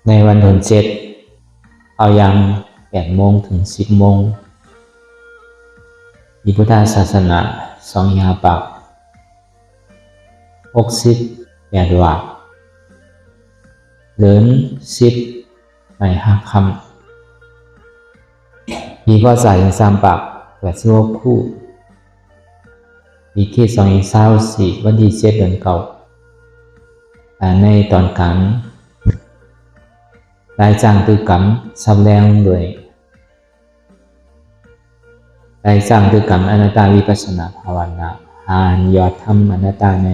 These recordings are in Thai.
ในวันเดือน7เอายาม8 โมงถึง10 โมงมีพุทธศาสนา2 ยาปาก68 วัตต์เดิน10 ใน5 คำมีข้อสาย3 ปาก86 คู่มีเขต224วันที่7 เดือน 9ในตอนกลางรายจ้างตือกรรมสำแดงด้วยรายจ้างตือกรรมอนัตตาวิปัสสนาภาวนาหานยอดธรรมอนัตตาใน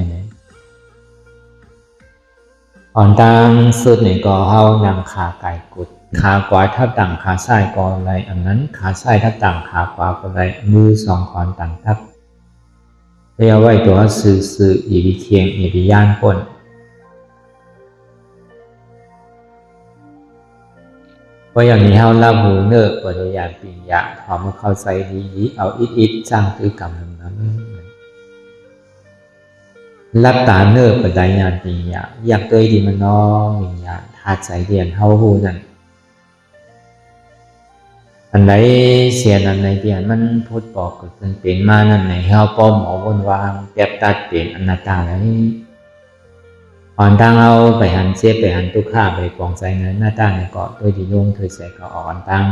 อ่อนตังสุดนี่ก็เฮานำขาไก่กุดขาขวาทับต่างขาซ้ายก็อะไรอันนั้นขาซ้ายทับต่างขาขวาก็อะไรมือ2 ขอนต่างทับเรียกว่าตัวสื่ออีวิเทียงอีวิย่านปนเพราะอย่างนี้เฮารับหูเนอปริยานปิญญาพอมาเข้าใจดีเอาอิดสร้างตือกรรมนั้นรับตาเนอปริยานปิญญาอยากตัวดีมันน้องวิญญาณธาตุใจเรียนเฮาหูนั่นอันไหนเสียอันไหนเดียนมันพูดบอกก็เป็นมานั่นไหนเฮาป้อมหมอวนวางแก็บตัดเป็นอนัตตาแล้วอ่อนทางเอาไปหันเสียไปหันทุกข้าไปกองใจเงินหน้าตาในเกาะโดยที่ลงเธอใส่เขาอ่อนตัง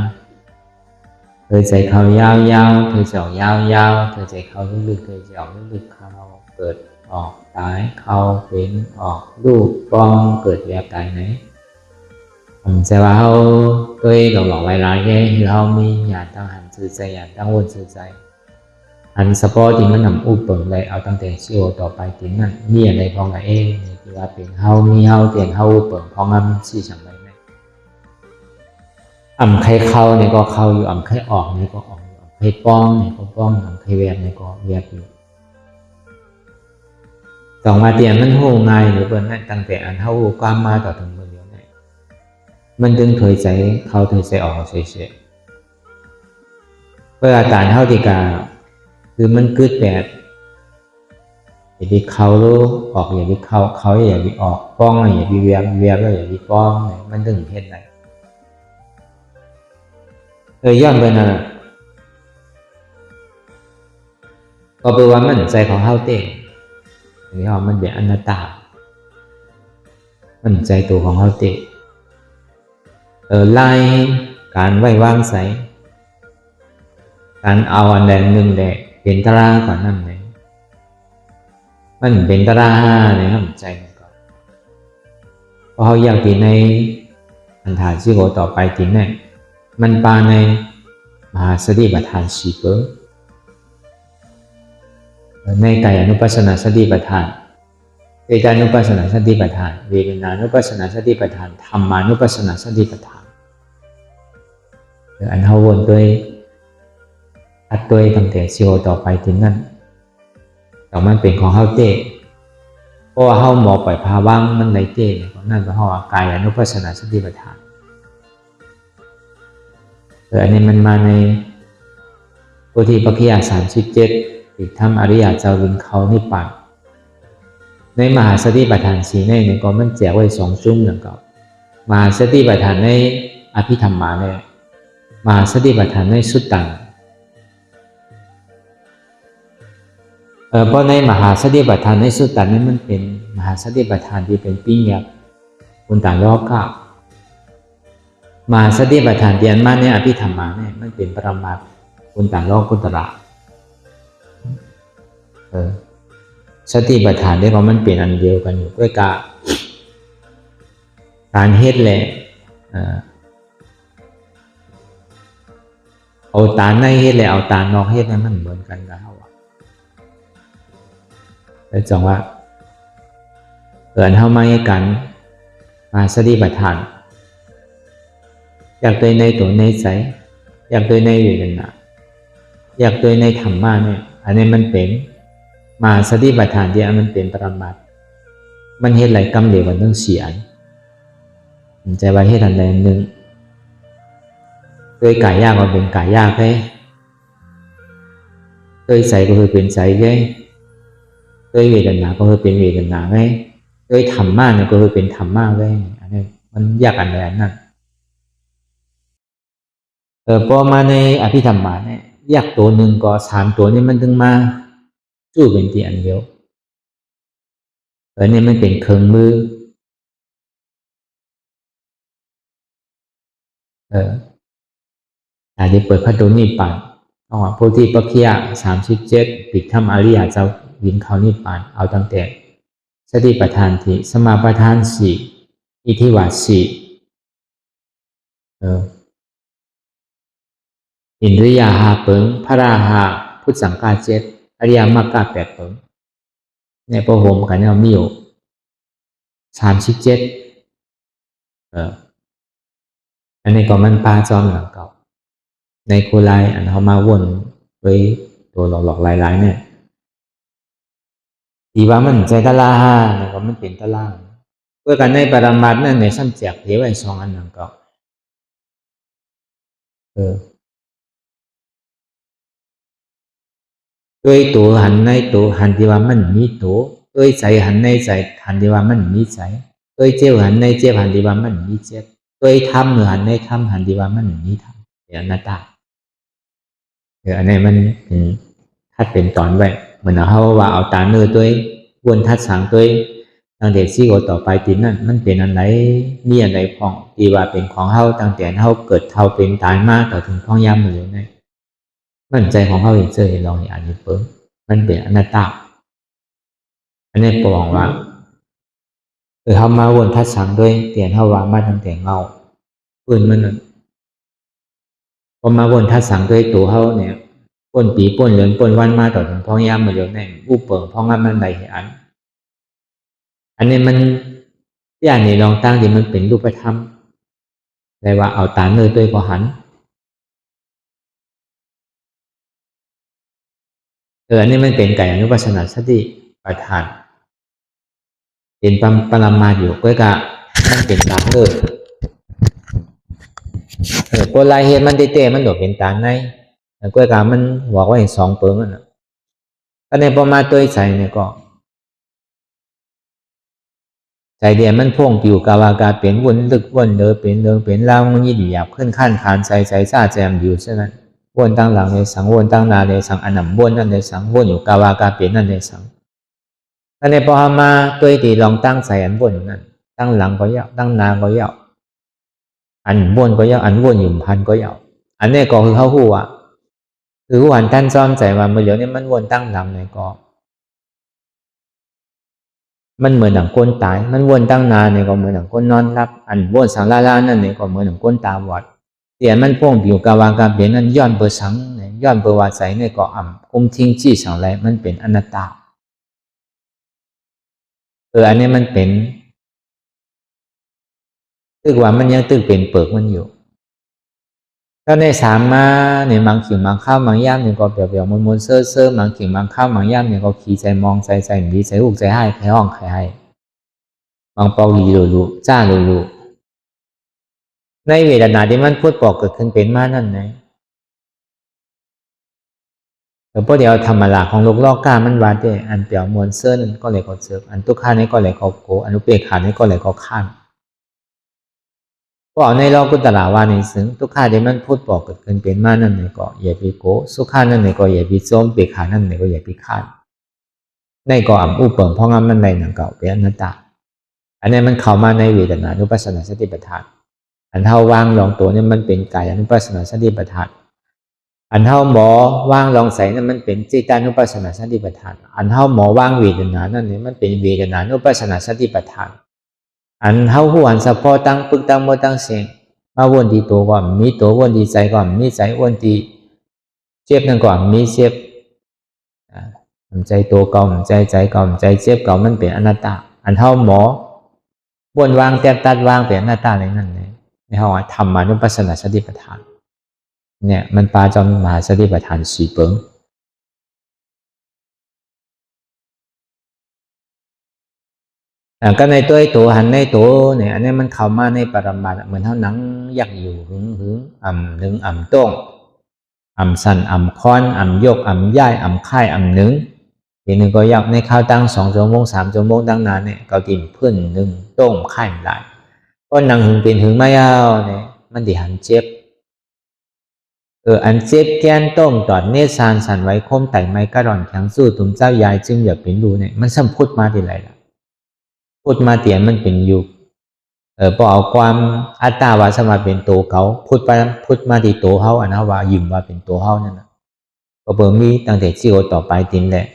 เธอใส่เขายาวๆเธอใส่ยาวๆเธอใส่เขาลึกๆเธอใส่ออกลึกๆเขาเกิดออกตายเขาเป็นออกลูกฟองเกิดแบบตายไหนผมจะว่าเขาด้วยหลอกไวรัสแย่คือเขามีอยากตั้งหันสื่อใจอยากตั้งวนสื่อใจหันสปอร์ตที่มันนำอุปเปิงเลยเอาตั้งแต่ชิโอต่อไปถึงนั้นมีอะไรพองกับเองที่ว่าเป็นเฮามีเฮาเตียนเฮาอุปเปิงพองงั้นสี่ฉันไปไหมใครเข้าเนี่ยก็เข้าอยู่ใครออกเนี่ยก็ออกอยู่ใครป้องเนี่ยก็ป้องใครแวบเนี่ยก็แวบอยู่สองมาเตียนมันโหง่ายหรือเปล่านั่นตั้งแต่อันเฮาความมาต่อถึงมือเดียวเนี่ยมันดึงถอยใจเข้าถอยใจออกเฉยๆเพื่ออาการเฮาดีกาคือมันเกิดแบบอย่าไปเข้ารู้ออกอย่าไปเข้าอย่าไปออกป้องอย่าไปเวียบแล้วอย่าไปป้องเนี่ยมันดึงเห็นไหนย้อนไปนั่นก็แปลว่ามันใจของเฮาเต้หรือว่ามันเป็นอนัตตามันใจตัวของเฮาเต้ไล่การไว้วางใสการเอาอันใดหนึ่งใดเป็นตราก่อนนั่นเลยมันเป็นตราในน้ำใจก่อนเพราะเขาอยากที่ในอันถาชิโกต่อไปที่นั่นมันปาในมหาสติปัฏฐาน4 เปอร์ในกายานุปัสสนาสติปัฏฐานเวทานุปัสสนาสติปัฏฐานเวทนานุปัสสนาสติปัฏฐานธรรมานุปัสสนาสติปัฏฐานอันเขาวนด้วยอัดตัวตั้งแต่ชิโอต่อไปถึงนั้นแต่มันเป็นของเฮาเต้เพราะว่าเฮาหมอปล่อยภาว่างมันไรเต้เนี่ยของนั่นก็เฮากายอนุปัสสนาสติปัฏฐานอันนี้มันมาในโพธิปัจจย37อีกทำอริยเจ้าวินเขานิพพานในมหาสติปัฏฐาน4ในหนึ่งก็มันแจกไว้2 ซุ้มอย่างเก่ามหาสติปัฏฐานในอภิธรรมาเนี่ยมหาสติปัฏฐานในสุตตังเพราะในมหาสติปัฏฐานในสุตตันนั้นมันเป็นมหาสติปัฏฐานที่เป็นปิ้งยักษ์คุณต่างล้อก้าวมหาสติปัฏฐานที่อันมาในอภิธรรมาเนี่ยมันเป็นปรมัตถ์คุณต่างล้อกุตระสติปัฏฐานที่เขามันเป็นอันเดียวกันอยู่ด้วยการเฮ็ดแหละเอาตาในเฮ็ดแหละเอาตานอกเฮ็ดนั้นมันเหมือนกันแล้วแล้วจังว่าเกิดเข้ามาให้กันมาสติปัฏฐานอยากตัวในตัวในใจอยากตัวในเวทนาอยากตัวในธรรมะเนี่ยอันนี้มันเป็นมาสติปัฏฐานที่มันเป็นปรมัตถ์มันเฮ็ดหลายกรรมเดียวกันต้องเสียมันใจว่าเฮ็ดอันใดหนึ่งโดยกายยากก็เป็นกายยากเลยโดยใจก็คือเป็นใจเลยโดยเวทนาก็คือเป็นเวทนาไงโดยธรรมะเนี่ยก็คือเป็นธรรมะไงอันนี้ ม มันยากอันใดอันนั้นพอมาในอภิธรรมบาทเนี่ยยากตัวหนึ่งก็3ตัวนี้มันถึงมาสู้เป็นที่อันเดียวเนี่ยมันเป็นเครื่องมืออาจจะเปิดพระโดนิพพานเอาว่าโพธิปัจจยะ37ปิดธรรมอริยะเจ้าวินเขานิพพานเอาตั้งแต่สติปัฏฐานที่สมาปัฏฐาน4อิทธิบาท4อินทรีย5เปิงพระราหาพุทธสังฆา7อริยมรรค8เปิงในพระโหมกันเนี่ยมีอยู่37อันนี้ก็มันปลาจอมหลังเก่าในโคไลอันเขามาวนไว้ตัวหลอกๆหลายๆเนี่ยที่ว่ามันใจตะลาเนี่ยก็มันเป็นตะล่างเพื่อกันในปรมัตถ์นั่นในชั้นแจกเทไว้2อันหลังเก่าด้วยตัวหันในตัวหันที่ว่ามันมีตัวด้วยใจหันในใจหันที่ว่ามันมีใจด้วยเจ็บหันในเจ็บหันที่ว่ามันมีเจ็บด้วยธรรมหันในธรรมหันที่ว่ามันมีธรรมอย่างนั้นตาอันนี้มันถ้าเป็นตอนไว้เหมือนเขาว่าเอาตาเนื้อตัววนทัดสังตัวตั้งแต่ซี่โอต่อไปตีนั่นมันเป็นอันไหนมีอันไหนของตีว่าเป็นของเขาตั้งแต่เขาเกิดเขาเป็นตายมากต่อถึงข้องย่ำเลยนะมันใจของเขาเองเจอลองอย่างนี้เพิ่มมันเป็นอนัตตาอันนี้ปองว่าเขามาวนทัดสังด้วยเตียนเขาว่ามาตั้งแต่เงาปืนมันพอมาวนทัดสังด้วยตัวเขาเนี่ยป้นปีป้นเหลืองป้นวันมาต่อถึงพ้องย่ำมาเร็วแน่ผู้เปิงพ้องงานมันใดเห็นอันนี้มันอย่างนี้ลองตั้งที่มันเป็นรูปธรรมเลยว่าเอาตาเนื้อด้วยก็หันอันนี้มันเป็นไก่อนุปัสสนาสติปัฏฐานเป็นปรมาอยู่ก็กะมันเป็นตาเนื้อโกลายเห็นมันเตะมันโดดเป็นตาในก็กะมันบอกว่า2เปิงนั่นอันนี้พอมาตัวใส่เนี่ยก็ใจเดียมันพ่วงปิวกาวากาเปลี่ยนวนลึกวนเดินเปลี่ยนเดินเปลี่ยนเล่ามันยิ่งหยาบขึ้นขั้นขานใจซาแจมอยู่เช่นนั้นวนตั้งหลังในสังวนตั้งนาในสังอันนำวนนั่นในสังวนอยู่กาวากาเปลี่ยนนั่นในสังอันนี้พอมาตัวที่ลองตั้งใส่อันวนนั่นตั้งหลังก็ยาวตั้งนาก็ยาวอันวนก็ยาวอันวนอยู่พันก็ยาวอันนี้ก็คือเขาหูอ่ะคือหันท่านซ้อมใจว่าเมื่อเดี๋ยวนี้มันวนตั้งหลังในก็มันเหมือนหนังก้นตายมันวนตั้งนานเนี่ยก็เหมือนหนังก้นนอนรับอันวนสังลานั่นเนี่ยก็เหมือนหนังก้นตาบอดเตียนมันพ่วงผิวกาวากาเปลี่ยนนั่นย้อนเบอร์สังเนี่ยย้อนเบอร์วาใจเนี่ยก็กุมทิ้งจี้สังไรมันเป็นอนัตตาอันนี้มันเป็นตึกว่ามันยังตึกเป็นเปิกมันอยู่ก็ในสามมาเนี่ยมังขิงมังข้าวมังย่ำเนี่ยก็เปรียวๆมนๆเซ่อมังขิงมังข้าวมังย่ำเนี่ยก็ขี่ใจมองใจดีใจอุกใจให้ใครห้องใครให้บางเปาหลีลูจ้าลูในเวทนาที่มันพูดปอกเกิดขึ้นเป็นมานั่นไงแต่พอเดียวธรรมะของโลกล้อกามันวาดได้อันเปรียวมวลเสื้อนั่นก็เลยก็เสือกอันทุกข้านี่ก็เลยก็โกอันอุเบกขานี่ก็เลยก็ข้ามก็เอาในโลกุตตะวาในซึ่งทุกข้าที่มันพูดปอกเกิดขึ้นเป็นมานั่นไงก็อย่าไปโกสุขานั่นไงก็อย่าไปโจมเบกขานั่นไงก็อย่าไปข้ามในก็อุปเปิงเพราะงั้นมันในหนังเก่าเป็นอนัตตาอันนี้มันเข้ามาในเวทนานุปัสสนาสติปัฏฐานอันเท่าว่างลองตัวนี่มันเป็นกายอนุปัสสนาสติปัฏฐานอันเท่าหมอว่างลองใส่นั่นมันเป็นจิตานุปัสสนาสติปัฏฐานอันเท่าหมอว่างเวทนานั่นนี่มันเป็นเวทนานุปัสสนาสติปัฏฐานอันเท่าหัวอันสะพอตั้งปึกตั้งโมตั้งเสียงมาวนดีตัวก่อนมีตัววนดีใจก่อนมีใจวนดีเจ็บนั่นก่อนมีเจ็บใจตัวเก่าใจเก่าใจเจ็บเก่ามันเป็นอนัตตาอันเท่าหมอวนวางแตบตัดวางเป็นอนัตตาอะไรนั่นเลยในห้องธรรมานุปัสสนาสติปัฏฐานเนี่ยมันปาจอมมหาสติปัฏฐาน4เปิงก็ในตัวหันในตัวเนี่ยอันนี้มันเข้ามาในปรมัตถ์เหมือนเท่าหนังยักอยู่หึงหนึ่งต้งสั่นค้อนยกย่ายค่ายหนึ่งทีหนึ่งก็ยักในข้าวตั้ง2 ชั่วโมง3 ชั่วโมงตั้งนานเนี่ยก็กินเพื่อนหนึ่งต้งค่ายหลาย ก็นั่งหึงเป็นหึงไม่เอาเนี่ยมันดิหันเจ็บอันเจ็บแก้นต้มตอดเนซานสันไว้คมไต่ไม้กระร่อนแข็งสู้ตุ่มเจ้ายายจึงอยากเป็นดูเนี่ยมันสัมพุทธมาที่ไรล่ะพุทธมาเตียนมันเป็นยุคพอเอาความอัตตาวาสมาเป็นตัวเขาพุทธมาที่ตัวเขาอันนั้นว่ายิ้มว่าเป็นตัวเขานั่นนะก็เบิ่งมีตั้งแต่ชีวิตต่อไปตินแหละ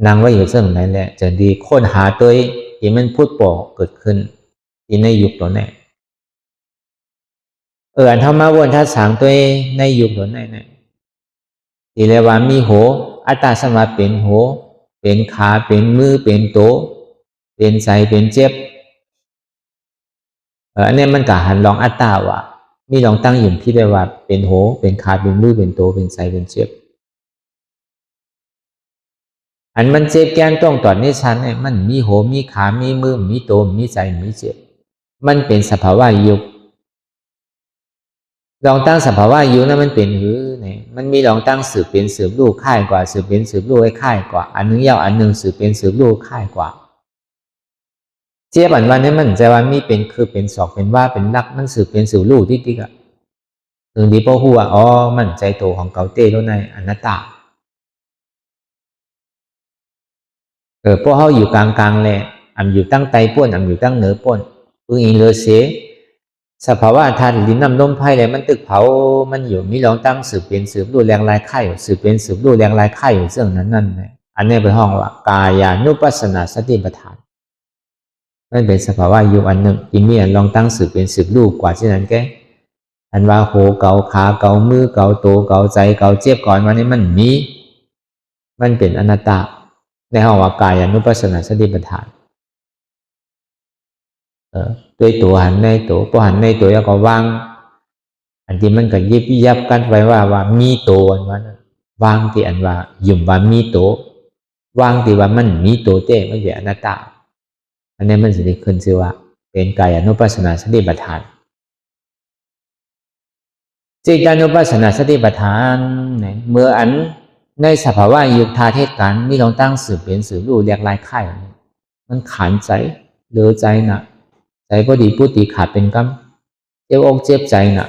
นางว่าอยู่เรื่องไหนแหละจะดีค้นหาตัวที่มันพุทธปอกเกิดขึ้นที่ในยุคตัวนี้อันธรรมะวนทัศสังตัวในยุคตัวนี้เนี่ยที่เรียกว่ามีโหอัตตาสมาเป็นโหเป็นขาเป็นมือเป็นโตเป็นใจเป็นเจ็บอันนี้มันก็หันลองอัตตาว่ามีลองตั้งอยู่ที่เรียกว่าเป็นโหเป็นขาเป็นมือเป็นโตเป็นใจเป็นเจ็บอันมันเจ็บแก้นต้องตอดนิสันเนี่ยมันมีโหมีขามีมือมีโตมีใจมีเจ็บมันเป็นสภาวะยุคลองตั้งสภาวะยุคนั้นมันเป็นหรือเนี่ยมันมีลองตั้งสืบเป็นสืบลูกค่ายกว่าสืบเป็นสืบลูกให้ค่ายกว่าอันนึงยาวอันนึงสืบเป็นสืบลูกค่ายกว่าเจ็บอันวันนี้มันใจว่ามีเป็นคือเป็นศอกเป็นว่าเป็นลักมันสืบเป็นสืบลูกที่อะถึงดีพ่อหัวอ๋อมันใจโตของเกาเต้แล้วในอนัตตาพวกเขาอยู่กลางๆแหละอันอยู่ตั้งไตป้นอันอยู่ตั้งเหนือป้นตัวเองเลยเสียสภาวะธาตุลิ้นน้ำนมไผ่เลยมันตึกเผามันอยู่มีลองตั้งสืบเป็นสืบรูแรงลายไข่สืบเป็นสืบรูแรงลายไข่อยู่เรื่องนั้นเลยอันนี้เป็นห้องว่ากายานุปัสสนาสติปัฏฐานนั่นเป็นสภาวะอยู่อันหนึ่งที่มีอันลองตั้งสืบเป็นสืบรูกว่าเช่นนั้นแกอันว่าโหเกาขาเกามือเกาโตเกาใจเกาเจ็บก่อนวันนี้มันมีมันเป็นอนัตตาในห้องว่ากายานุปัสสนาสติปัฏฐานด้วยตัวหันในตัวพอหันในตัวแล้วก็วางอันที่มันก็ยิบยับกันไว้ว่ามีตัวอันว่าวางที่อันว่ายุ่มว่ามีตัววางที่ว่ามันมีตัวเต้ไม่ใช่อนัตตาอันนี้มันสิได้ขึ้นชื่อว่าเป็นกายานุปัสสนาสติปัฏฐานจิตานุปัสสนาสติปัฏฐานเมื่ออันในสภาวะยุคทาเทศกันมีลองตั้งสืบเป็นสืบรู้เรียกลายไข่มันขานใจเหลือใจนะใจพอดีผู้ตีขาดเป็นกำเจ็บอกเจ็บใจน่ะ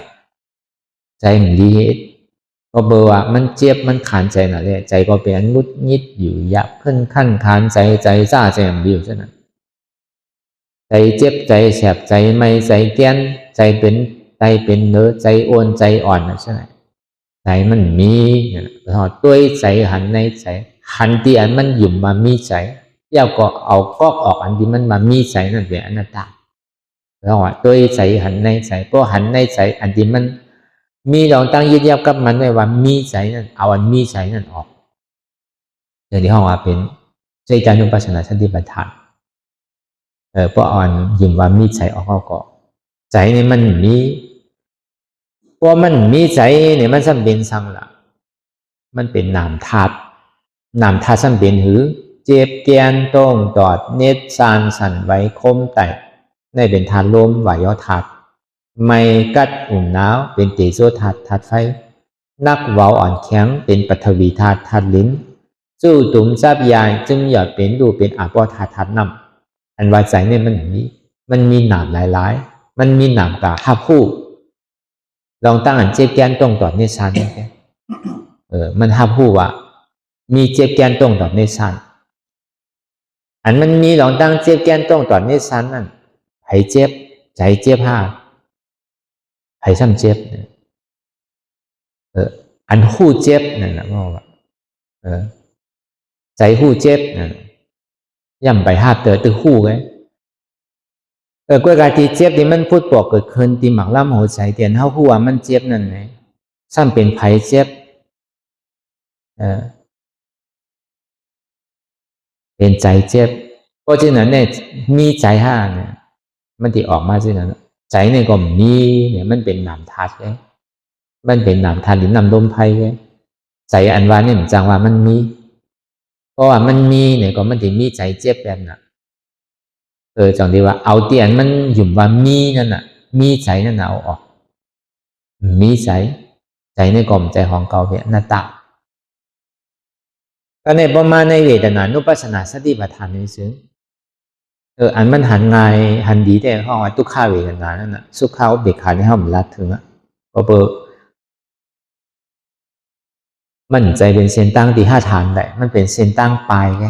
ใจมันดีเหตุก็เบอร์ว่ามันเจ็บมันขานใจน่ะเลยใจก็เป็นงุดงิดอยู่ยับขึ้นขั้นขานใจซ่าใจมันดีอยู่ใช่ไหมใจเจ็บใจแสบใจไม่ใจแก้นใจเป็นเนื้อใจอ้วนใจอ่อนนะใช่ไหมใจมันมีพอตัวใจหันในใจหันที่อันมันหยุ่มมามีใจแล้วก็เอาก็ออกอันที่มันมามีใจนั่นเป็นอนัตตาเราว่าตัวใจหันในใจเพราะหันในใจอันที่มันมีลองตั้งยึดยับกับมันไว้ว่ามีใจนั่นเอาอันมีใจนั่นออกเดี๋ยวนี้ห้องว่าเป็นใจการนุปัสสนาสติปัฏฐานเพราะอ่อนยิ้มว่ามีใจออกเขาก็ใจนี่มันมีเพราะมันมีใจเนี่ยมันสัมเป็นสังละมันเป็นนามธาตุสัมเป็นหือเจ็บแกนต้องตอดเน็ตซานสันไว้คมไตในเป็นธาตุลมวายธาตุไม่กัดอุ่นหนาวเป็นเตโชธาตุไฟนักเว้าอ่อนแข็งเป็นปฐวีธาตุลิ้นสู้ตุ่มจับยายจึงอย่าเป็นดูเป็นอาปอธาตุน้ำอันว่าใจเนี่ยมันมีหนามหลายๆมันมีหนามกาห้าคู่ลองตั้งอันเจ็บแกนตรงต่อเนชานเนี่ยมันห้าคู่ว่ามีเจ็บแกนตรงต่อเนชานอันมันมีลองตั้งเจ็บแกนตรงต่อเนชานนั่นไผเจ็บใจเจ็บห้าไผซ้ำเจ็บอันหู้เจ็บนั่นนะว่าใจหู้เจ็บนั่นย่ำไปห้าเตอตึกหู้ไงกล้วยกาที่เจ็บที่มันพูดปอกเกิดขึ้นที่หมักล่ำหัวใจเตียนเฮาหัวมันเจ็บนั่นไงซ้ำเป็นไผเจ็บเป็นใจเจ็บเพราะฉะนั้นเนี่ยมีใจห้าเนี่ยมันที่ออกมาที่นั้นใจเนี่ยก็มีเนี่ยมันเป็นนามธาตุไงมันเป็นนามธาตุหรือนามลมไพ่ไงใจอันว่าเนี่ยจังว่ามันมีเพราะว่ามันมีเนี่ยก็มันที่มีใจเจ็บแบบน่ะจังที่ว่าเอาเตียนมันหยุ่มว่ามีนั่นน่ะมีใจนั่นเอาออกมีใจในกล่อมใจของเก่าเนี่ยหน้าตาก็ในประมาณในเวทนานุปัสสนาสติปัฏฐานนี้ซึ่ง อันมันหันง่ายหันดีแต่ห้องว่าทุกข้าเวทนานั่นน่ะสุขาอุเบกขาในห้องมันรัดถึงอ่ะก็เบอร์มันใจเป็นเส้นตั้งที่ห้าฐานได้มันเป็นเส้นตั้งปลายไง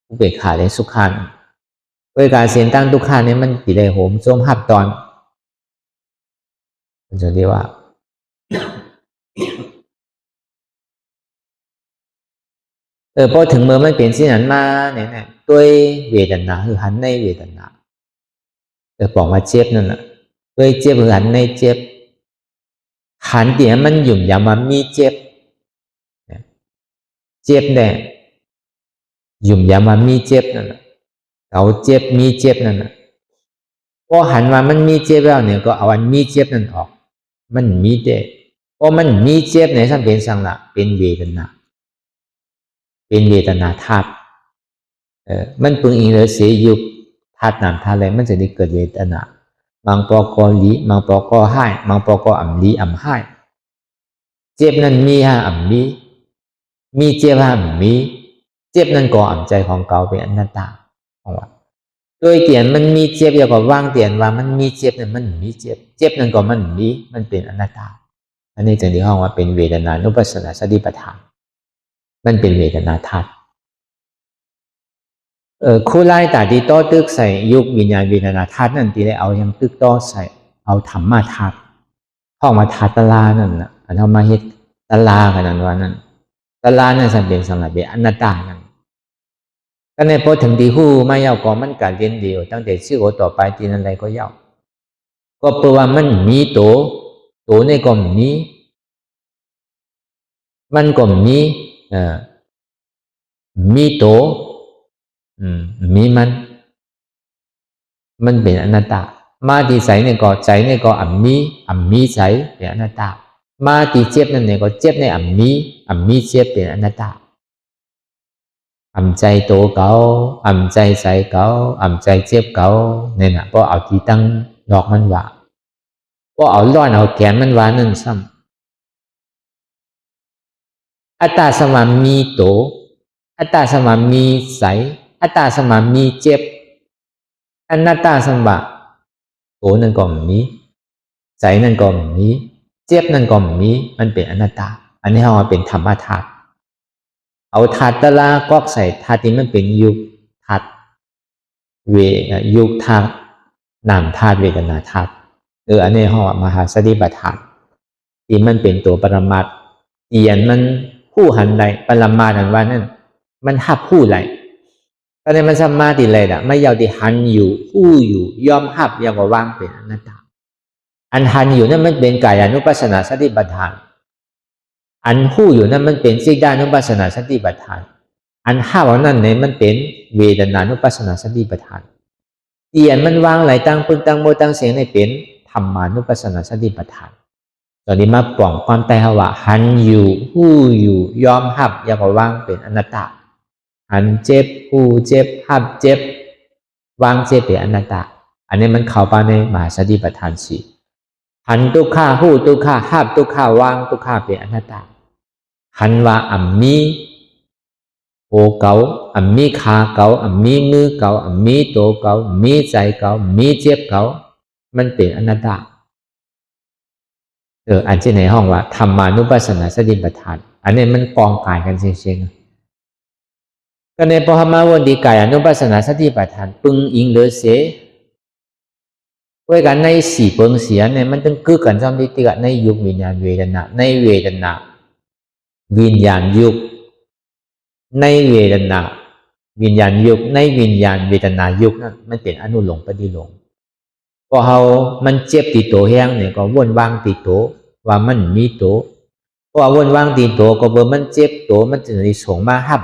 อุเบกขาในสุขาโดยการเส้นตั้งทุกข้านี้มันตีได้โหมโจมหับตอนมันจะเรียกว่าพอถึงเมื่อมันเปลี่ยนสิ่งนั้นมาเนี่ยด้วยเวทนาคือหันในเวทนาบอกมาเจ็บนั่นน่ะด้วยเจ็บคือหันในเจ็บหันเดี๋ยวมันหยุ่มยามามีเจ็บเจ็บเนี่ยหยุ่มยามามีเจ็บนั่นน่ะเขาเจ็บมีเจ็บนั่นน่ะพอหันมามันมีเจ็บแล้วเนี่ยก็เอาอันมีเจ็บนั่นออกมันมีเจ็บพอมันมีเจ็บเนี่ยสังเป็นสังละเป็นเวทนาเป็นเวทนาธาตุมันปึงอิงเลยเสียยุบธาตุนามธาตุอะไรมันจะได้เกิดเวทนามังปอกอลีมังปอกอให้มังปอกออ่ำลีอ่ำให้เจ็บนั้นมีฮะอ่ำมีเจ็บฮะอ่ำมีเจ็บนั้นก็อ่ำใจของเก่าเป็นอนัตตาของว่าโดยเตียนมันมีเจ็บอย่างกับว่างเตียนว่ามันมีเจ็บนั้นมันมีเจ็บนั้นก็มันมีมันเป็นอนัตตาอันนี้จึงที่ห้องว่าเป็นเวทนานุปัสสนาสติปัฏฐานมันเป็นเวทนาธาตุคู่ไล่แต่ที่โต้ตึกใส่ยุควิญญาณเวทนาธาตุนั่นที่ได้เอายังตึกโต้ใส่เอาธรรมะธาตุห้องมาธาตุตลานั่นนะอันเอามาเฮ็ดตลากันนั้นว่านั่นตลานั่นสัมเป็นสังขารเป็นอนัตตานั่นก็ในพอถึงที่หู้ไม่ยาวก็มันการเรียนเดียวตั้งแต่ชื่อโอต่อไปที่นั่นอะไรก็ยาวก็เพราะว่ามันมีตัวในก็มีมันก็มีตัวมีมันเป็นอนัตตามาที่ใจเนี่ยก็ใจเนี่ยก็อัมมีใจเป็นอนัตตามาที่เจ็บนั่นเนี่ยก็เจ็บในอัมมีเจ็บเป็นอนัตตาอัมใจโตเก่าอัมใจใสเก่าอัมใจเจ็บเก่าเนี่ยนะพอเอาที่ตั้งดอกมันว่าพอเอาล้อนเอาแกนมันว่านั่นซ้ำอัตตาสมามีโตอัตตาสมามีใสอัตตาสมามีเจ็บอนัตตาสมบัติโตนั่นก็มีใจนั่นก็มีเจ็บนั่นก็มีมันเป็นอนัตตาอันนี้เราเป็นธรรมธาตุเอาธาตุตะลาก็ใส่ธาตุที่มันเป็นยุคธาตุยุคธาตุนามธาตุเวทนาธาตุอันนี้เรามหาสติปัฏฐานที่มันเป็นตัวปรมัตถ์เอียนมันผู้หันใดปรมาทันว่านั่นมันหับผู้ไหลตอนนี้มันสมาธิเลยล่ะไม่ยาวที่หันอยู่ผู้อยู่ยอมหับยาวกว่าว่างเป็นอนัตตาอันหันอยู่นั่นมันเป็นกายานุปัสสนาสติปัฏฐานอันผู้อยู่นั่นมันเป็นสิกขานุปัสสนาสติปัฏฐานอันห้าวันนั้นเนี่ยมันเป็นเวทนานุปัสสนาสติปัฏฐานเอียนมันวางไหลตั้งปึงตั้งโมตั้งเสียงในเป็นธรรมานุปัสสนาสติปัฏฐานตอนนี้มาปล่องความใต้ว่าหันอยู่ผู้อยู่ยอมหับยาวกว่าว่างเป็นอนัตตาหันเจ็บผู้เจ็บหับเจ็บวางเจ็บเป็นอนัตตาอันนี้มันเข้าไปในมหาสติปัฏฐานสี่หันทุกข้าหูทุกข้าหับทุกข้าวางทุกข้าเป็นอนัตตาหันว่าอัมมีโอเก่าอัมมีขาเก่าอัมมีมือเก่าอัมมีโตเก่ามีใจเก่ามีเจ็บเก่ามันเป็นอนัตตาอันที่ในห้องว่าธรรมานุปัสสนาสติปัฏฐานอันนี้มันกองกายกันเชียงๆก็ในพอมาวันดีกายอนุปัสสนาสติปัฏฐานปึงอิงเลยเสไว้กันในสี่เปิงเสียเนี่ยมันต้องคือกันจำที่ติกในยุควิญญาณเวทนาในเวทนาวิญญาณยุคในเวทนาวิญญาณยุคในวิญญาณเวทนายุคนั้นมันเป็นอนุโลมปฏิโลมพอเขามันเจ็บติดโตแห้งเนี่ยก็วนวางติดโตว่ามันมีโตเพราะวนวางติดโตก็เบอร์มันเจ็บโตมันจะได้ส่งมาหับ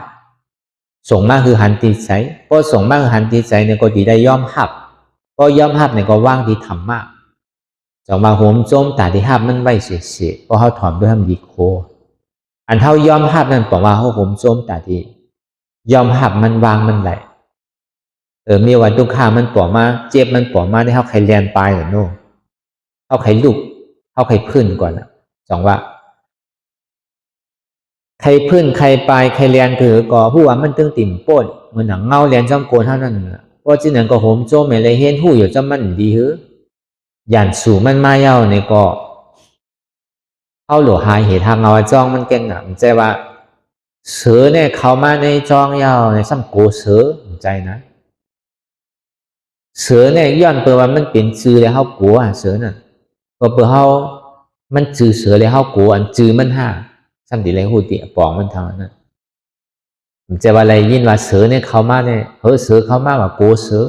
ส่งมาคือหันติดใจพอส่งมาคือหันติดใจเนี่ยก็ดีได้ย่อมหับก็ย่อมหับเนี่ยก็ว่างที่ธรรมะจะมาโหมโจมแต่ที่หับมันไว้เสียเพราะเขาถอนด้วยทำดีโคอันเท่าย่อมหับนั่นบอกว่าเขาโหมโจมแต่ที่ย่อมหับมันวางมันไหลมีวันทุกข้ามันปล่อมาเจ็บมันปล่อมาได้เขาใครแลนปลายหรือโน่เขาใครลุกเขาใครพื้นก่อนสองว่าใครพื้นใครปลายใครแลนคือก่อผู้ว่ามันตึงติ่มโป้นเหมือนหนังเงาแลนจ้ำโกนเท่านั้น เพราะฉะนั้นก็โหมโจไม่เลยเห็นหูอยู่จำมันดีหือยันสู่มันมาเย้าเนี่ยก็เข้าหลวหายเหตุทางเอาจ้องมันเก่งนะมันใจว่าเสือเนี่ยเข้ามาในจ้องเย้าในซ้ำโกเสือมันใจนะเสือเนี่ยย้อนเปิดว่ามันเป็นจือแล้วเขากลัวเสือน่ะก็เปิดเขามันจือเสือแล้วเขากลัวอันจือมันห้าซ้ำดีเลยหูตีปองมันทางนั้นมันจะว่าอะไรยินว่าเสือเนี่ยเข้ามาเนี่ยเสือเข้ามาว่าโกเสือ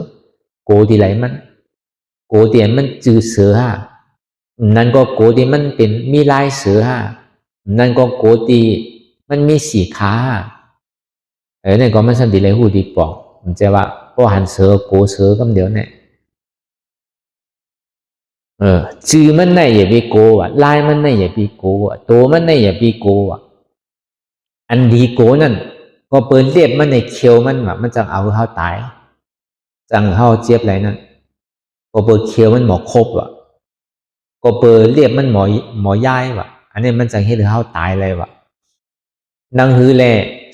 โกดีไรมันโกเตียนมันจือเสือห้านั่นก็โกดีมันเป็นมีลายเสือห้านั่นก็โกดีมันมีสีขาเนี่ยก็มันซ้ำดีเลยหูตีปองมันจะว่าพอหันเสือโกเสือก็เดี๋ยวเนี่ยจือมันในอย่าไปโกว่ะลายมันในอย่าไปโกว่ะตัวมันในอย่าไปโกว่ะอันดีโกนั่นก็เปิดเรียบมันในเคียวมันว่ะมันจังเอาเขาตายจังเขาเจ็บอะไรนั่นก็เปิดเคียวมันหมอครบว่ะก็เปิดเรียบมันหมอย่ายว่ะอันนี้มันจังให้เขาตายเลยว่ะนางฮือแล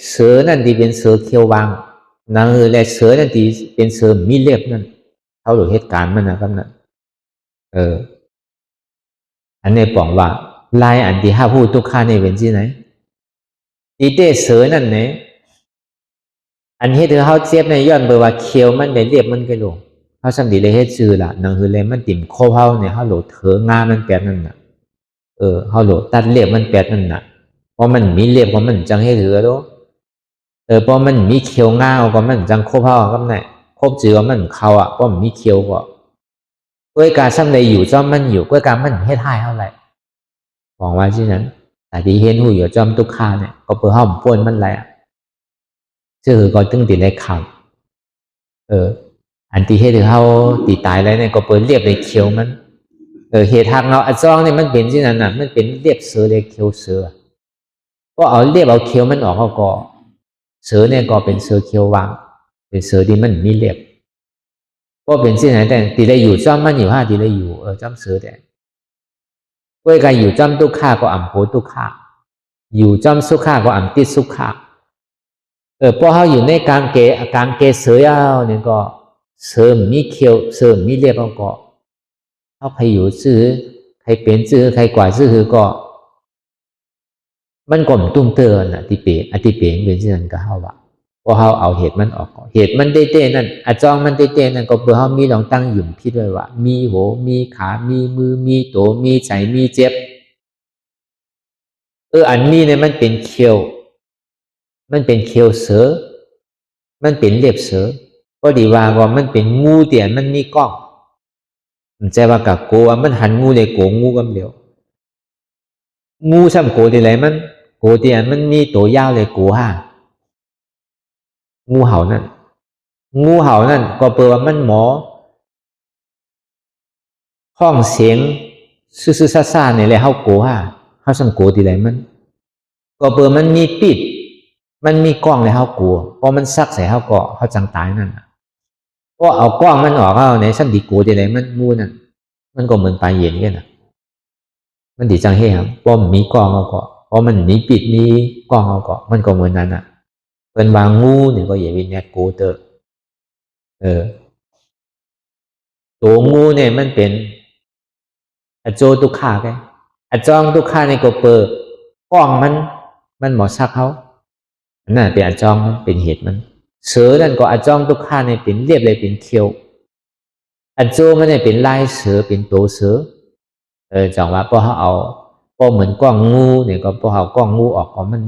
เสือนั่นที่เป็นเสือเคียววางนางฮือแลเสือนั่นที่เป็นเสือมีเรียบนั่นเขาดูเหตุการณ์มันนะครับนั่นอันนี้บอกว่าลายอันที่ห้าพูดทุกข้าในเป็นที่ไหนดีเตเสือนั่นเนี่ยอันที่เธอเขาเจ็บในย้อนเบอร์ว่าเคียวมันได้เรียบมันก็ลงเขาสัมดีเลยให้ชื่อละนังคือเลยมันติ่มโคเขาเนี่ยเขาโหลดเถองามันแปดนั่นน่ะเขาโหลดตัดเรียบมันแปดนั่นน่ะเพราะมันมีเรียบก็มันจังให้ถือแล้วเพราะมันมีเคียวงาก็มันจังโคเขาก็ไหนคบจือมันเขาอ่ะเพราะมันมีเคียวก็ด้วยการซ้ำในอยู่จอมมันอยู่ด้วยการมันให้ท่ายเท่าไหร่หวังว่าที่นั้นแต่ที่เห็นหูอยู่จอมตุกขาเนี่ยก็เพื่อห้อมป่วนมันอะไรอ่ะชื่อก็ตึงติดในข่าวอันที่เห็นเขาตีตายแล้วเนี่ยก็เปิดเรียบเลยเคียวมันเหตุทางเราอัจองเนี่ยมันเป็นที่นั้นน่ะมันเป็นเรียบเสือเลยเคียวเสือก็เอาเรียบเอาเคียวมันออกเขาก็เสือเนี่ยก็เป็นเสือเคียววางเป็นเสือที่มันมีเรียบก็เป็นที่ไหนแต่ตีได้อยู่จอมมันอยู่ห้าตีได้อยู่จอมเสือแต่ก็การอยู่จอมตุกขาก็อ่ำโหตุกขาอยู่จอมสุขาก็อ่ำติดสุขาพอเขาอยู่ในกลางเกเสือยาวเนี่ยก็เสริมมีเคียวเสริมมีเรียบก็เขาใครอยู่ซื่อใครเป็นซื่อใครกว่าซื่อก็มันก็ตุ้มเตือนอติเปเป็นที่นั่นก็เขาว่าพอเขาเอาเหตุมันออกเหตุมันเต้นั่นอาจองมันเต้นั่นก็เพื่อเขามีลองตั้งหยุ่มพิดไว้ว่ามีหัวมีขามีมือมีตัวมีใจมีเจ็บอันนี้เนี่ยมันเป็นเคียวมันเป็นเคียวเสือมันเป็นเล็บเสือก็ดีว่ามันเป็นงูเตียนมันมีกล้องมันใจว่ากับโกว่ามันหันงูเลยโกงูกำเดียวงูซ้ำโกที่ไรมันโกเตียนมันมีตัวยาวเลยโกห้างูเห่านั่นก็เปิดว่ามันหมอห้องเสียงซื่อซ่าเนี่ยเลยเขาโกห้าเขาซ้ำโกที่ไรมันก็เปิดมันมีปิดมันมีกล้องเลยเขากลัวพอมันซักใส่เขาก็เขาจังตายนั่นก็เอากล้องมันออกเขาในซ้ำดีโกที่ไรมันงูนั่นมันก็เหมือนปลาเย็นกันนะมันดีจังเฮ้ยครับเพราะมันมีกล้องเขาก็เพราะมันมีปิดมีกล้องเขาก็มันก็เหมือนนั้นเป็นบางงูเนี่ยก็อย่าวินเนี่ยโกเตอร์ตัวงูเนี่ยมันเป็นอโจตุขาแกอจองตุขาในก็เปิดกล้องมันหมอซักเขานั่นเป็นอจองมันเป็นเหตุมันเสือนั่นก็อจองตุขาในเป็นเรียบเลยเป็นเคียวอโจมันเนี่ยเป็นลายเสือเป็นตัวเสือจังว่าพอเขาเอาพอเหมือนกล้องงูเนี่ยก็พอเอากล้องงูออกก็มัน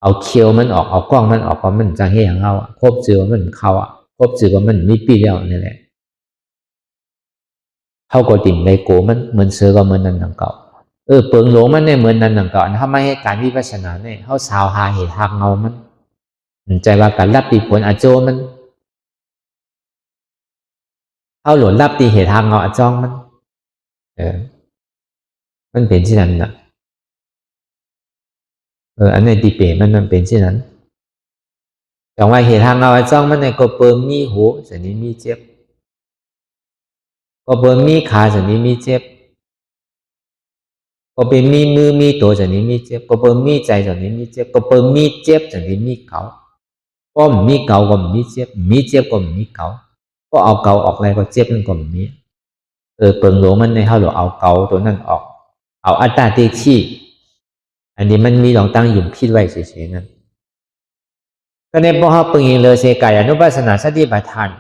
เอาเคียวมันออกเอากล้องมันออกก็มันจังเฮียงเขาครบจือมันเขาครบจือว่ามันมีปีแล้วนี่แหละเขาก็ติ่งในโกมันเหมือนเสือก็เหมือนนั้นดังเก่าเปิงหลงมันเนี่ยเหมือนนั้นดังเก่าถ้าไม่ให้การวิปัสสนาเนี่ยเขาสาวหาเหตุทางเงามันใจว่าการรับตีผลอโจมันเขาหลวนรับตีเหตุทางเงาอจองมันมันเป็นที่นั้นนะอันในตีเปรมันเป็นที่นั้นแต่ว่าเหตุทางเงาอจองมันในก็เปิมมีหูสันนี้มีเจ็บก็เปิมมีขาสันนี้มีเจ็บก็เป็นมีมือมีตัวสันนี้มีเจ็บก็เปิมมีใจสันนี้มีเจ็บก็เปิมมีเจ็บสันนี้มีเขา ก็มีเก่าก็มีเจ็บมีเจ็บก็มีเก่าก็เอาเก่าออกเลยก็เจ็บมันก็มีเปิงหลวงมันในเฮาหลวเอาเก่าตัวนั้นออกเอาอัตตาที่อันนี้มันมีลองตั้งยุ่มพิดไว้เฉยๆนั่นก็ในพอเฮาเปิงเองเลยเสกายอนุปัสสนาสติปัฏฐาน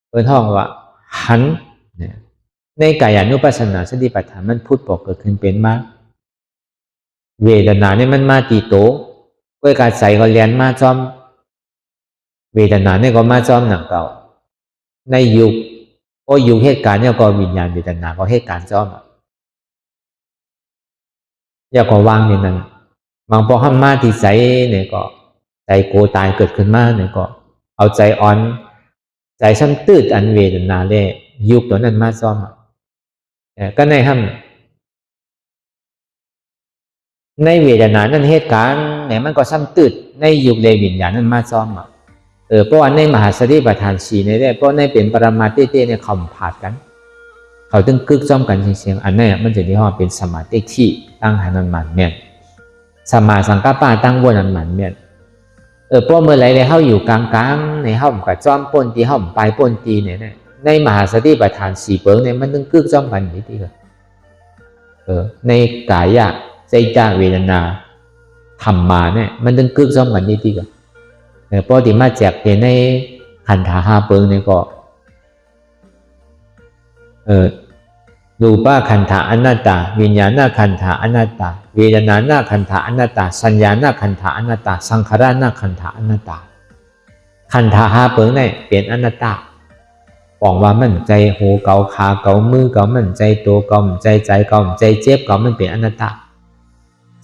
เปิ้นห้องว่าหันเนี่ยในกายานุปัสสนาสติปัฏฐานมันพูดบอกเกิดขึ้นเป็นมาเวทนาเนี่ยมันมาตีโตก็การใส่ก็เรียนมาจอมเวทนาเนี่ยก็มาจอมหนังเก่าในยุคก็ยุคเหตุการณ์เนี่ยก็วิญญาณเวทนาก็เหตุการณ์จอมอย่าก็วางอย่างนั้นบางพอห้ามมาที่ใจเนี่ยก็ใจโกตายเกิดขึ้นมาเนี่ยก็เอาใจอ่อนใจช่างตืดอันเวทนาเลยยุคตัวนั้นมาจอมก็ในห้ามในเวทนานั้นเหตุการณ์เนี่ยมันก็ซ้ำตืดในยุคเลยวิญญาณนั้นมาจอมเพราะว่าในมหาสติปัฏฐาน4เนี่ยเพราะในเป็นปรมาเต้เนี่ยเขาผาดกันเขาตึงกึกจ้อมกันเสียงอันนี้มันจะเรียกว่าเป็นสมาธิที่ตั้งหันมันเมียนสมาสังกัปปะตั้งวนอันมันเมียนเพราะเมื่อไรเลยเขาอยู่กลางๆในเขากับจ้อมปนตีเขาปลายปนตีเนี่ยในมหาสติปัฏฐาน4เปิงเนี่ยมันตึงกึกจ้อมกันอยู่ที่ในกายะใจจาเวทนาธรรมาเนี่ยมันตึงกึกจ้อมกันอยู่ที่พอที่มาแจกในขันธา5เปิงเนี่ยก็รูปขันธาอนัตตาวิญญาณขันธาอนัตตาเวทนาขันธาอนัตตาสัญญาขันธาอนัตตาสังขารขันธาอนัตตาขันธา5เปิงเนี่ยเป็นอนัตตาบอกว่ามันใจหูเกาขาเกามือเกามันใจตัวเกาใจเกาใจเจ็บเกามันเป็นอนัตตา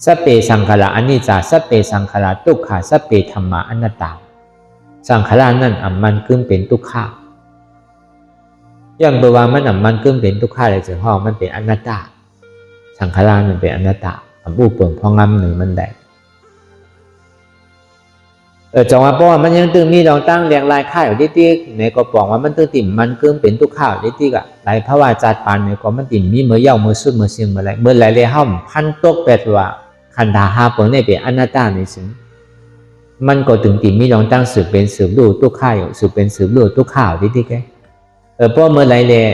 สัพเพสังขารอนิจจาสัพเพสังขารทุกขาสัพเพธัมมาอนัตตาสังขารนั่นมันกึ่งเป็นทุกขาอย่างตัวว่ามันมันกึ่งเป็นทุกขาเลยถึงห้องมันเป็นอนัตตาสังขารมันเป็นอนัตตาผู้เปิ่งพองำหนึ่งมันได้จังว่าเพราะว่ามันยังตึงมีดองตั้งเรียงรายค่ายอยู่ที่ในก็บอกว่ามันตึงติ่มมันกึ่งเป็นทุกข้าวที่กะหลายพระว่าจัดปานในก็มันติ่มมีเมื่อเย้าเมื่อสุดเมื่อเสียงเมื่อไรเมื่อไรเลยห้อมพันตกแปดว่าขันธา5เปิงในเป็นอนัตตาในสิ่งมันก็ถึงติ่มมีดองตั้งสืบเป็นสืบดูทุกข้าวอยู่สืบเป็นสืบดูทุกข้าวที่แกเพราะเมื่อไรเลย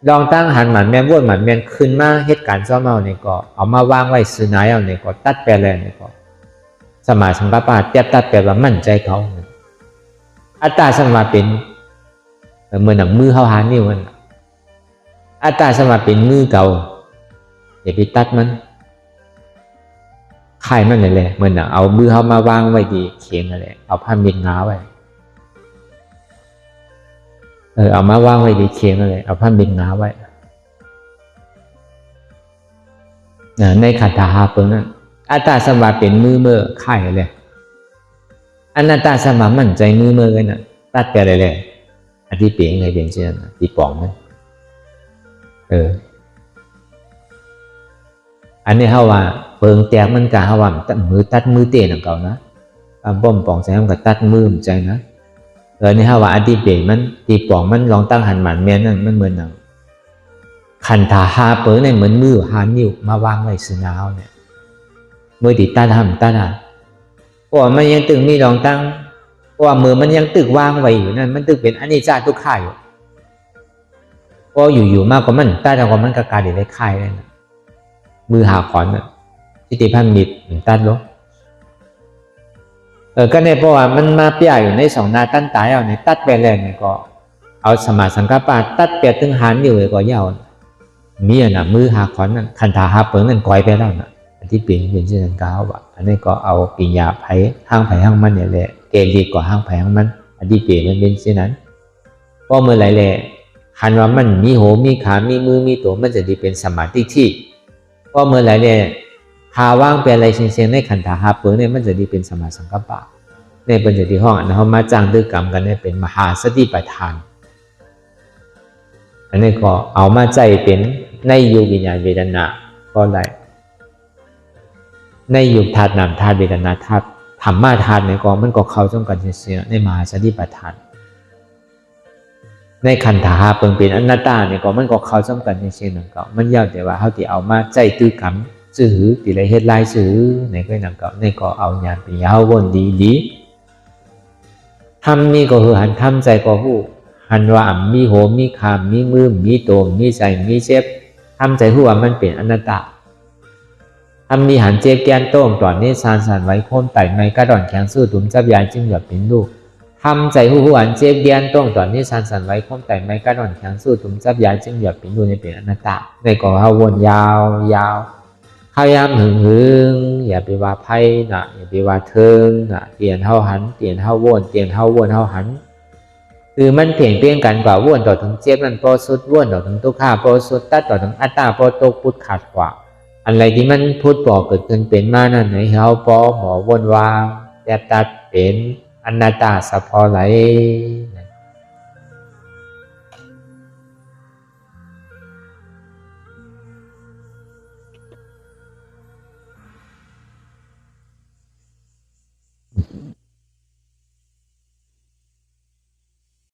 ลองตั้งหันหมันแม่นวนหมันแม่นขึ้นมาเหตุการณ์ซ้อมเอาเนี่ยก็เอามาวางไว้ซื้อนายเอาเนี่ยก็ตัดไปเลยเนี่ยก็สมาสังกัปปะเทียบตัดแปลว่ามั่นใจเขาอัตตาสมาเป็นเหมือนหนังมือเขาหานิ้วมันอัตตาสมาเป็นมือเก่าอย่าไปตัดมันไข่มันเลยเหมือนหนังเอามือเขามาวางไว้ดีเขียงอะไรเอาผ้าเม็ดงาไว้เอามาวางไว้ดีเขียงอะไรเอาผ้าเม็ดงาไว้ในขันธา5เปิงนั้นอัตตาสมาเป็นมือเมื่อไข่เลยอนัตตาสมามั่นใจมือเมื่อกันน่ะตัดไปเลยอธิเปียงไงเปียงเช่นนั้นตีปองมันอันนี้เขาว่าเปิงแตกมันกะเขาว่ามือตัดมือเตะหนังเก่านะบ่มปองใจมันก็ตัดมือมันใจนะนี่เขาว่าอธิเปียงมันตีปองมันลองตั้งหันหมันแม่นั่นมันเหมือนหนังขันธา5เปิงในเหมือนมือ5 นิ้วมาวางไว้ซื้อน้าเนี่ยเมื่อติดตาทำตาเพราะมันยังตึงมีรองตั้งเพราะว่ามือมันยังตึกวางไว้อยู่นั่นมันตึกเป็นอนิจจาทุกข่ายอยู่เพราะอยู่มากกว่ามันตาจากว่ามันกระกาดีได้ข่ายเลยนะมือหาขอนทิฏฐิพันมิตรตัดลงก็เนี่ยเพราะว่ามันมาเปียอยู่ใน2 นาตั้นตายเอาในตัดไปแล้วเนี่ยก็เอาสมาสังกัปปะตัดเปียตึงหันอยู่เลยก็ยาวมีน่ะมือหาขอนนั่นขันธา5เปิงนั่นก้อยไปแล้วน่ะที่เปลี่ยนเป็นเช่นก้าวว่ะอันนี้ก็เอาปิญญาไผ่ห้างไผ่ห้างมันเนี่ยแหละเกลีกว่าห้างไผ่ห้างมันอันที่เปลี่ยนมันเป็นเช่นนั้นเพราะเมื่อไรแหละหันว่ามันมีโหมีขามีมือมีตัวมันจะดีเป็นสมาธิที่เพราะเมื่อไรแหละหาว่างเป็นอะไรเชียงในขันธา5เปิงเนี่ยมันจะดีเป็นสมาสังกัปปะในปัญจที่ห้องอันเขามาจ้างด้วยกรรมกันเนี่ยเป็นมหาสติปัฏฐานอันนี้ก็เอามาใจเป็นในยุวิญญาณเวทนาก็ได้ในยุคธาตุนามธาตุเวทนาธาตุธรรมะธาตุในกองมันก็เข้าจ้องกันเสียในมหาสติปัฏฐานในขันธา5เปิงเป็นอนัตตาในกองมันก็เข้าจ้องกันเสียนั่นก็มันยาวแต่ว่าเขาที่เอามาใจตื้อกรรมซื้อติไรเฮ็ดลายซื้อในก็นั่นก็ในก็เอาญาณเป็นยาววนดี ทำนี่ก็คือหันทำใจก็หู้หันว่ามีโหมีขามมีมือมีโตมีใจมีเจ็บทำใจหู้ว่ามันเป็นอนัตตาทำนี่หันเจ็บแกนโต้งตอนนี้สานสานไว้โค่นไต่ไม้กระดอนแข็งสู้ถุมจับยายจึงหยดเป็นลูกทำใจหู้หันเจ็บแกนโต้งตอนนี้สานสานไว้โค่นไต่ไม้กระดอนแข็งสู้ถุมจับยายจึงหยดเป็นลูกในเป็นอนัตตาในก่อเขาวนยาวยาวพยายามหึงอย่าไปว่าไพ่นะอย่าไปว่าเทิงนะเตียนเท่าหันเตียนเท่าวนเตียนเท่าวนเท่าหันคือมันเปลี่ยนเปลี่ยนกันกว่าวนต่อถึงเจ็บมันโปรสุดวนต่อถึงตุกขาโปรสุดตัดต่อถึงอัตตาโปรตกพุทธขาดกว่าอะไรที่มันพูดบอกเกิดขึ้นเป็นมานั่นให้เขาปอหมอวนวางแยบตัดเป็นอนัตตาสะพอไหล